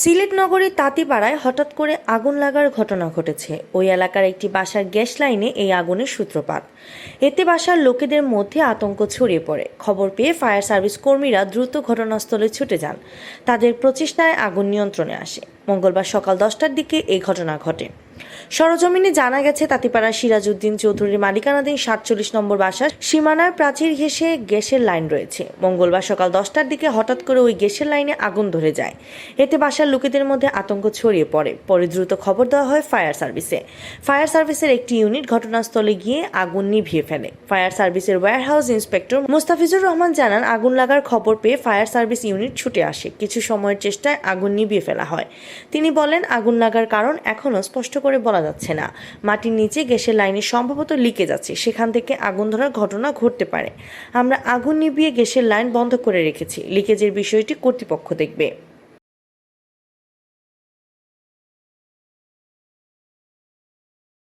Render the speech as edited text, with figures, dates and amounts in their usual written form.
সিলেট নগরীর তাঁতিপাড়ায় হঠাৎ করে আগুন লাগার ঘটনা ঘটেছে। ওই এলাকার একটি বাসার গ্যাস লাইনে এই আগুনের সূত্রপাত। এতে বাসার লোকেদের মধ্যে আতঙ্ক ছড়িয়ে পড়ে। খবর পেয়ে ফায়ার সার্ভিস কর্মীরা দ্রুত ঘটনাস্থলে ছুটে যান। তাদের প্রচেষ্টায় আগুন নিয়ন্ত্রণে আসে। মঙ্গলবার সকাল 10টার দিকে এই ঘটনা ঘটে। সরজমিনে জানা গেছে, তাঁতিপাড়া সিরাজউদ্দিন চৌধুরীর মালিকানাধীন 47 নম্বর বাসার সীমানার প্রাচীর ঘেঁষে গ্যাসের লাইন রয়েছে। মঙ্গলবার সকাল 10টার দিকে হঠাৎ করে ওই গ্যাসের লাইনে আগুন ধরে যায়। এতে বাসার লোকেদের মধ্যে আতঙ্ক ছড়িয়ে পড়ে। পরে দ্রুত খবর দেওয়া হয় ফায়ার সার্ভিসে। ফায়ার সার্ভিসের একটি ইউনিট ঘটনাস্থলে গিয়ে আগুন নিভিয়ে ফেলে। ফায়ার সার্ভিসের ওয়্যারহাউস ইন্সপেক্টর মুস্তাফিজুর রহমান জানান, আগুন লাগার খবর পেয়ে ফায়ার সার্ভিস ইউনিট ছুটে আসে। কিছু সময়ের চেষ্টায় আগুন নিভিয়ে ফেলা হয়। তিনি বলেন, আগুন লাগার কারণ এখনও স্পষ্ট করে বলা যাচ্ছে না। মাটির নিচে গ্যাসের লাইনে সম্ভবত লিকেজ আছে, সেখান থেকে আগুন ধরার ঘটনা ঘটতে পারে। আমরা আগুন নিভিয়ে গ্যাসের লাইন বন্ধ করে রেখেছি। লিকেজের বিষয়টি কর্তৃপক্ষ দেখবে।